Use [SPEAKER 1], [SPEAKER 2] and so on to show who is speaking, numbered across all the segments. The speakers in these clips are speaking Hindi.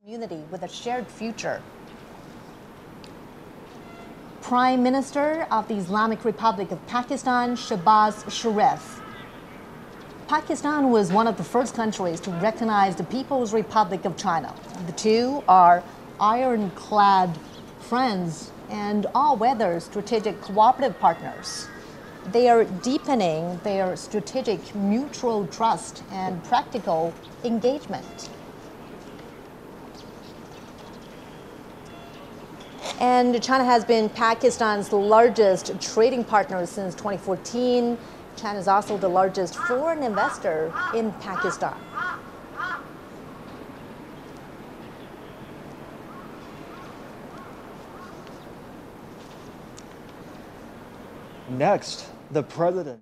[SPEAKER 1] Unity with a shared future. Prime Minister of the Islamic Republic of Pakistan, Shehbaz Sharif. Pakistan was one of the first countries to recognize the People's Republic of China. The two are ironclad friends and all-weather strategic cooperative partners. They are deepening their strategic mutual trust and practical engagement. And China has been Pakistan's largest trading partner since 2014. China is also the largest foreign investor in Pakistan.
[SPEAKER 2] Next, the president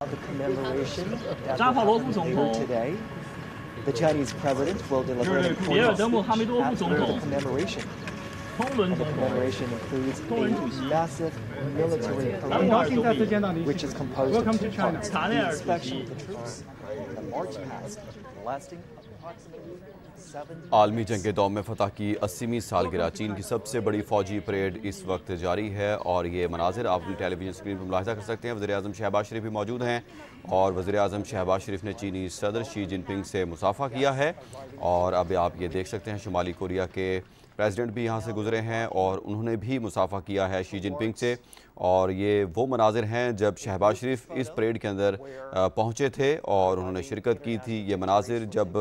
[SPEAKER 2] of the commemoration that will happen later today. The Chinese president will deliver an important speech after the commemoration. And the commemoration includes a massive military parade, which is composed of two parts: the inspection of the troops and the march past, lasting approximately 7 days.
[SPEAKER 3] आलमी जंग दौर में फतह की 80वीं सालगिरह चीन की सबसे बड़ी फौजी परेड इस वक्त जारी है और ये मनाजिर आप अपनी टेलीविजन स्क्रीन पर मुलाहिजा कर सकते हैं। वज़ीर-ए-आज़म शहबाज शरीफ भी मौजूद हैं और वज़ीर-ए-आज़म शहबाज शरीफ ने चीनी सदर शी जिनपिंग से मुसाफा किया है और अब आप ये देख सकते हैं शुमाली कोरिया के प्रेसिडेंट भी यहाँ से गुजरे हैं और उन्होंने भी मुसाफा किया है शी जिनपिंग से। और ये वो मनाजिर हैं जब शहबाज शरीफ इस परेड के अंदर पहुँचे थे और उन्होंने शिरकत की थी। ये मनाजिर जब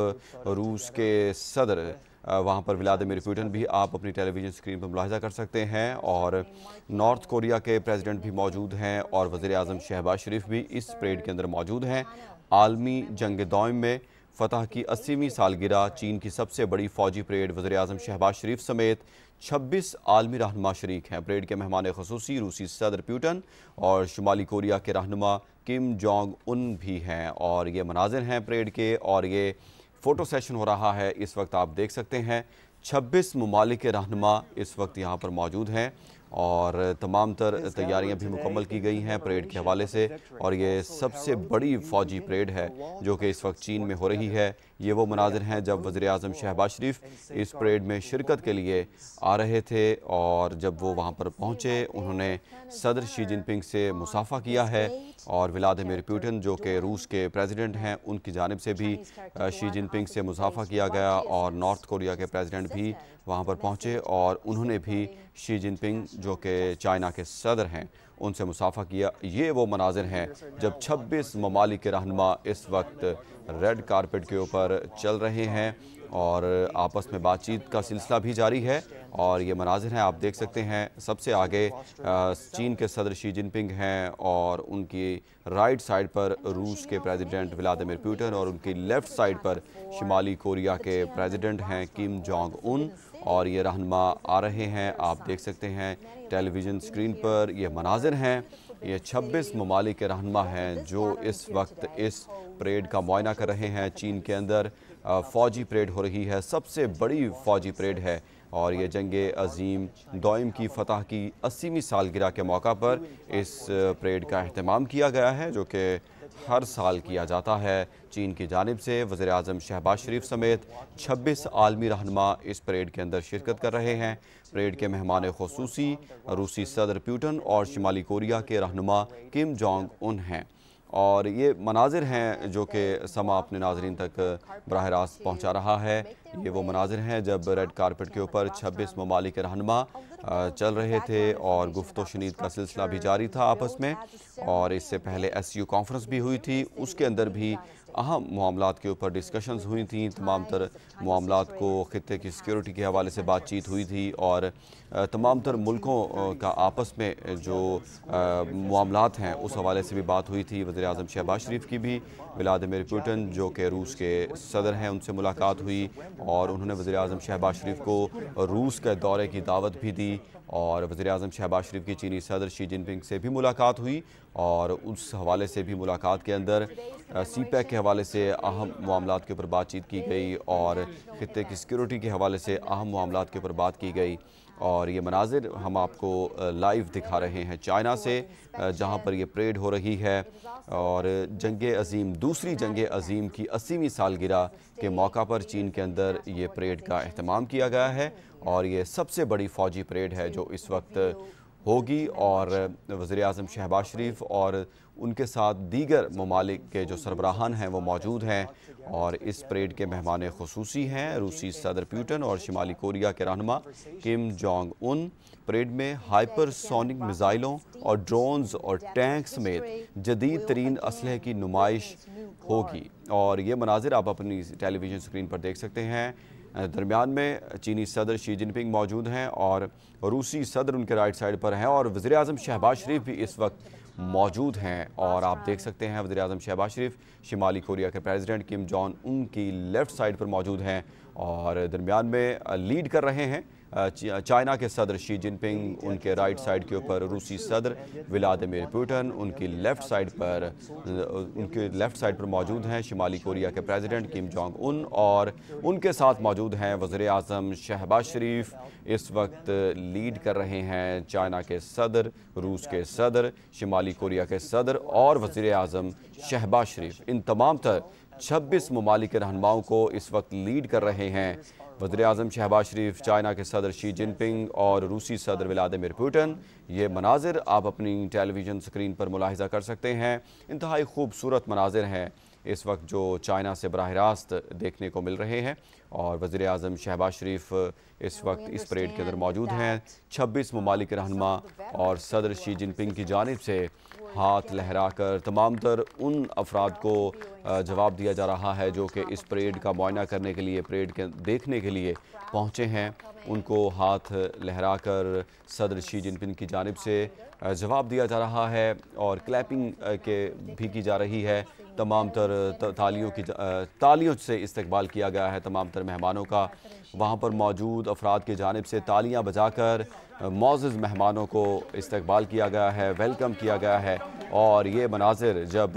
[SPEAKER 3] रूस के सदर वहाँ पर व्लादिमीर पुतिन भी आप अपनी टेलीविज़न स्क्रीन पर मुलाहिजा कर सकते हैं और नॉर्थ कोरिया के प्रेसिडेंट भी मौजूद हैं और वज़ीर-ए-आज़म शहबाज शरीफ भी इस परेड के अंदर मौजूद हैं। आलमी जंग दौइम में फतह की 80वीं सालगिरह चीन की सबसे बड़ी फ़ौजी परेड वज़ीर-ए-आज़म शहबाज शरीफ समेत 26 आलमी रहनुमा शरीक हैं। परेड के मेहमान ख़ुसूसी रूसी सदर पुतिन और शुमाली कोरिया के रहनुमा किम जोंग उन भी हैं और ये मनाजिर हैं परेड के और ये फ़ोटो सेशन हो रहा है। इस वक्त आप देख सकते हैं 26 ममालिक के रहनुमा इस वक्त यहाँ पर मौजूद हैं और तमाम तर तैयारियां भी मुकम्मल की गई हैं परेड के हवाले से और ये सबसे बड़ी फ़ौजी परेड है जो कि इस वक्त चीन में हो रही है। ये वो मनाजिर हैं जब वज़ीर-ए-आज़म शहबाज शरीफ इस परेड में शिरकत के लिए आ रहे थे और जब वो वहाँ पर पहुँचे उन्होंने सदर शी जिनपिंग से मुसाफा किया है और व्लादिमीर पुतिन जो कि रूस के प्रेसिडेंट हैं उनकी जानिब से भी शी जिनपिंग से मुसाफा किया गया और नॉर्थ कोरिया के प्रेसिडेंट भी वहाँ पर पहुँचे और उन्होंने भी शी जिनपिंग जो कि चाइना के सदर हैं उनसे मुसाफा किया। ये वो मनाजिर हैं जब 26 ममालिक के रहनुमा इस वक्त रेड कारपेट के ऊपर चल रहे हैं और आपस में बातचीत का सिलसिला भी जारी है और ये मनाजिर हैं आप देख सकते हैं। सबसे आगे चीन के सदर शी जिनपिंग हैं और उनकी राइट साइड पर रूस के प्रेसिडेंट व्लादिमीर पुतिन और उनकी लेफ़्ट साइड पर शुमाली कोरिया के प्रेसिडेंट हैं किम जोंग उन और ये रहनुमा आ रहे हैं। आप देख सकते हैं टेलीविज़न स्क्रीन पर ये मनाजिर हैं। ये 26 ममालिक के रहनुमा हैं जो इस वक्त इस परेड का मुआयना कर रहे हैं। चीन के अंदर फ़ौजी परेड हो रही है, सबसे बड़ी फ़ौजी परेड है और ये जंग अज़ीम दौइम की फ़तह की 80वीं सालगिरह के मौका पर इस परेड का अहतमाम किया गया है जो कि हर साल किया जाता है चीन की जानिब से। वज़ीर-ए-आज़म शहबाज शरीफ समेत 26 आलमी रहनुमा इस परेड के अंदर शिरकत कर रहे हैं। परेड के मेहमान ख़ुसूसी रूसी सदर पुतिन और शुमाली कोरिया के रहनुमा किम जोंग उन हैं और ये मनाजिर हैं जो कि समा अपने नाजरीन तक बराह रास्त पहुँचा रहा है। ये वो मनाजिर हैं जब रेड कारपेट के ऊपर 26 ममालिक के रहनुमा चल रहे थे और गुफ्तो शनीद का सिलसिला भी जारी था आपस में और इससे पहले SCO कॉन्फ्रेंस भी हुई थी। उसके अंदर भी अहम मामलात के ऊपर डिस्कशंस हुई थी। तमाम तर मामलात को ख़ित्ते की सिक्योरिटी के हवाले से बातचीत हुई थी और तमाम तर मुल्कों का आपस में जो मामलात हैं उस हवाले से भी बात हुई थी। वज़ीर-ए-आज़म शहबाज शरीफ की भी व्लादिमीर पुतिन जो कि रूस के सदर हैं उनसे मुलाकात हुई और उन्होंने वज़ीर-ए-आज़म शहबाज शरीफ को रूस के दौरे की दावत भी दी और वज़ीर-ए-आज़म शहबाज शरीफ की चीनी सदर शी जिनपिंग से भी मुलाकात हुई और उस हवाले से भी मुलाकात के अंदर CPEC के हवाले से अहम मामलात के ऊपर बातचीत की गई और खित्ते की सिक्योरिटी के हवाले से अहम मामलात के ऊपर बात की गई। और ये मनाजिर हम आपको लाइव दिखा रहे हैं चाइना से, जहाँ पर ये परेड हो रही है और दूसरी जंग अज़ीम की 80वीं सालगिरह के मौका पर चीन के अंदर ये परेड का एहतमाम किया गया है और ये सबसे बड़ी फ़ौजी परेड है जो इस वक्त होगी। और वज़ीर-ए-आज़म शहबाज शरीफ और उनके साथ दीगर ममालिक के जो सरबराहान हैं वो मौजूद हैं और इस परेड के मेहमान खुसूसी हैं रूसी सदर पुतिन और शिमाली कोरिया के रहनुमा किम जोंग उन। परेड में हाइपरसोनिक मिसाइलों और ड्रोन्स और टैंक समेत जदीद तरीन असलहे की नुमाइश होगी और ये मनाजिर आप अपनी टेलीविज़न स्क्रीन पर देख सकते हैं। दरमियान में चीनी सदर शी जिनपिंग मौजूद हैं और रूसी सदर उनके राइट साइड पर हैं और वज़ीर-ए-आज़म शहबाज शरीफ भी इस वक्त मौजूद हैं और आप देख सकते हैं वज़ीर-ए-आज़म शहबाज शरीफ शिमाली कोरिया के प्रेसिडेंट किम जोंग उन की लेफ़्ट साइड पर मौजूद हैं और दरमियान में लीड कर रहे हैं चाइना के सदर शी जिनपिंग, उनके राइट साइड के ऊपर रूसी सदर व्लादिमीर पुतिन, उनकी लेफ़्ट साइड पर मौजूद हैं शिमाली कोरिया के प्रेसिडेंट किम जोंग उन और उनके साथ मौजूद हैं वज़ीर-ए-आज़म शहबाज शरीफ। इस वक्त लीड कर रहे हैं चाइना के सदर, रूस के सदर, शिमाली कोरिया के सदर और वज़ीर-ए-आज़म शहबाज शरीफ। इन तमाम 26 ममालिक के रहनुमाओं को इस वक्त लीड कर रहे हैं वज़ीर-ए-आज़म शहबाज शरीफ, चाइना के सदर शी जिनपिंग और रूसी सदर व्लादिमीर पुतिन। ये मनाजिर आप अपनी टेलीविज़न स्क्रीन पर मुलाहिज़ा कर सकते हैं। इंतहाई खूबसूरत मनाजिर हैं इस वक्त जो चाइना से बराह रास्त देखने को मिल रहे हैं और वज़ीर-ए-आज़म शहबाज शरीफ इस वक्त इस परेड के अंदर मौजूद हैं। 26 ममालिक के रहनुमा और सदर शी जिनपिंग की जानिब से हाथ लहराकर तमाम तर उन अफराद को जवाब दिया जा रहा है जो कि इस परेड का मुआयना करने के लिए, परेड के देखने के लिए पहुँचे हैं। उनको हाथ लहराकर सदर शी जिनपिंग की जानिब से जवाब दिया जा रहा है और क्लैपिंग भी की जा रही है। तमाम तर तालियों से इस्तकबाल किया गया है तमाम तर मेहमानों का। वहाँ पर मौजूद अफराद की जानिब से तालियां बजाकर मौजूद मेहमानों को इस्तकबाल किया गया है, वेलकम किया गया है। और ये मनाजिर जब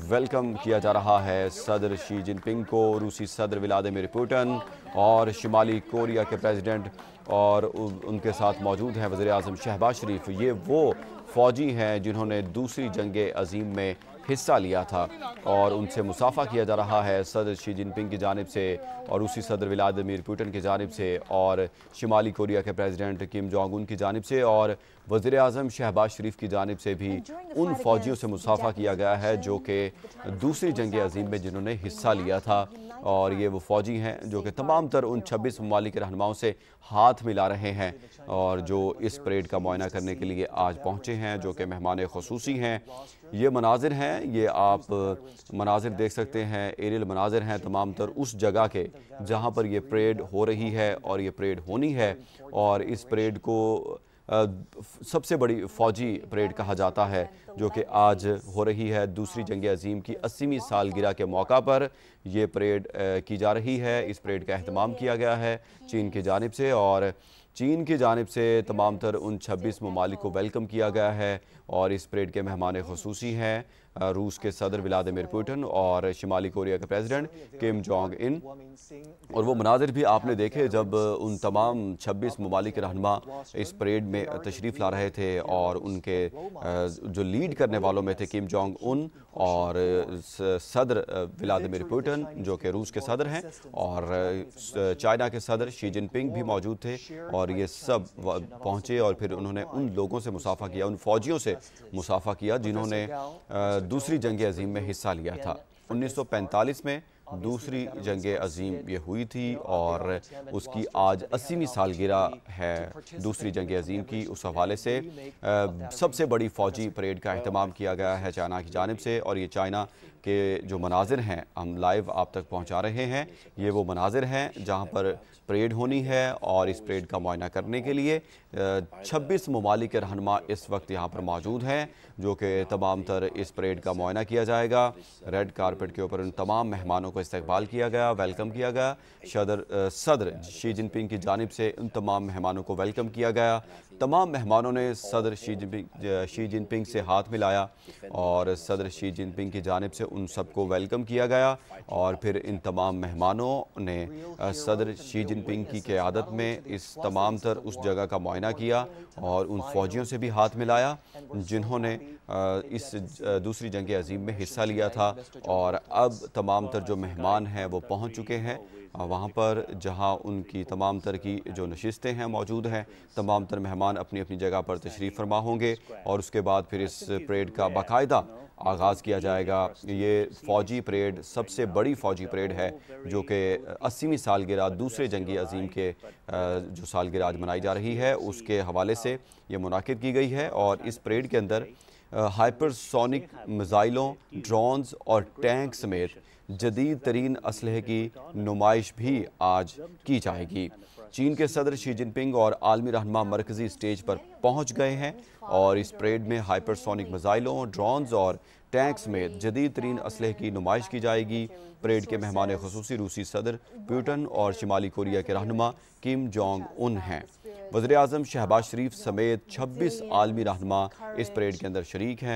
[SPEAKER 3] वेलकम किया जा रहा है सदर शी जिनपिंग को, रूसी सदर व्लादिमीर पुतिन और शिमाली कोरिया के प्रेसिडेंट और उनके साथ मौजूद हैं वज़ीर-ए-आज़म शहबाज शरीफ। ये वो फ़ौजी हैं जिन्होंने दूसरी जंग अज़ीम में हिस्सा लिया था और उनसे मुसाफ़ा किया जा रहा है सदर शी जिनपिंग की जानिब से और रूसी सदर व्लादिमीर पुतिन की जानिब से और शिमाली कोरिया के प्रेसिडेंट किम जोंग उन की जानिब से और वज़ीर-ए-आज़म शहबाज शरीफ की जानिब से भी उन फ़ौजियों से मुसाफ़ा किया गया है जो कि दूसरी जंग अज़ीम में जिन्होंने हिस्सा लिया था। और ये वो फ़ौजी हैं जो कि तमाम तर उन 26 ममालिक के रहनुमाओं से हाथ मिला रहे हैं और जो इस परेड का मुआयना करने के लिए आज पहुँचे हैं, जो कि मेहमान खुसूसी हैं। ये मनाजिर हैं, ये आप मनाजिर देख सकते हैं, एरियल मनाजिर हैं तमाम तर उस जगह के जहाँ पर ये परेड हो रही है और ये परेड होनी है। और इस परेड को सबसे बड़ी फ़ौजी परेड कहा जाता है जो कि आज हो रही है। दूसरी जंग अज़ीम की 80वीं सालगिरह के मौका पर ये परेड की जा रही है। इस परेड का एहतमाम किया गया है चीन की जानिब से और चीन की जानिब से तमाम तर उन 26 ममालिक को वेलकम किया गया है और इस परेड के मेहमान खुसूसी हैं रूस के सदर व्लादिमीर पुतिन और शिमाली कोरिया के प्रेसिडेंट किम जोंग इन। और वो मनाजिर भी आपने देखे जब उन तमाम 26 ममालिक के रहनुमा इस परेड में तशरीफ़ ला रहे थे और उनके जो लीड करने वालों में थे किम जोंग उन और सदर व्लादिमीर पुतिन जो कि रूस के सदर हैं और चाइना के सदर शी जिनपिंग भी मौजूद थे। और ये सब पहुँचे और फिर उन्होंने उन लोगों से मुसाफ़ा किया, उन फ़ौजियों से मुसाफ़ा किया जिन्होंने दूसरी जंग अज़ीम में हिस्सा लिया था। 1945 में दूसरी जंग अज़ीम ये हुई थी और उसकी आज 80वीं सालगिरह है दूसरी जंग अज़ीम की। उस हवाले से सबसे बड़ी फ़ौजी परेड का एहतमाम किया गया है चाइना की जानिब से और ये चाइना के जो मनाजिर हैं हम लाइव आप तक पहुंचा रहे हैं। ये वो मनाजिर हैं जहां पर परेड होनी है और इस परेड का मुआयना करने के लिए 26 ममालिक के रहनुमा इस वक्त यहाँ पर मौजूद हैं जो कि तमाम तर इस परेड का मुआयना किया जाएगा। रेड कारपेट के ऊपर उन तमाम मेहमानों को इस्तकबाल किया गया, वेलकम किया गया। सदर शी जिनपिंग की जानिब से उन तमाम मेहमानों को वेलकम किया गया। तमाम मेहमानों ने सदर शी जिनपिंग से हाथ मिलाया और सदर शी जिनपिंग की जानिब से उन सबको वेलकम किया गया और फिर इन तमाम मेहमानों ने सदर शी जिनपिंग की क़यादत में इस तमाम तर उस जगह का मुआयना किया और उन फ़ौजियों से भी हाथ मिलाया जिन्होंने इस दूसरी जंग अज़ीम में हिस्सा लिया था और अब तमाम तर जो मेहमान हैं वो पहुँच चुके हैं वहाँ पर जहाँ उनकी तमाम तर की जो नशिस्तें हैं मौजूद हैं। तमाम तर मेहमान अपनी अपनी जगह पर तशरीफ़ फरमा होंगे और उसके बाद फिर इस परेड का बाकायदा आगाज़ किया जाएगा। ये फ़ौजी परेड सबसे बड़ी फ़ौजी परेड है जो कि 80वीं सालगिरह दूसरे जंगी अज़ीम के जो सालगिरह आज मनाई जा रही है उसके हवाले से ये मुनाकिद की गई है और इस परेड के अंदर हाइपरसोनिक मिज़ाइलों, ड्रोन्स और टैंक समेत जदीद तरीन असलहे की नुमाइश भी आज की जाएगी। चीन के सदर शी जिनपिंग और आलमी रहनुमा मरकज़ी स्टेज पर पहुंच गए हैं और इस परेड में हाइपरसोनिक मिज़ाइलों, ड्रोन्स और टैंक समेत जदीद तरीन असलहे की नुमाइश की जाएगी। परेड के मेहमान ख़ुसूसी रूसी सदर पुतिन और शिमाली कोरिया के रहनुमा किम जोंग उन हैं। वज़ीर आज़म शहबाज शरीफ समेत 26 आलमी रहनुमा इस परेड के अंदर शरीक हैं।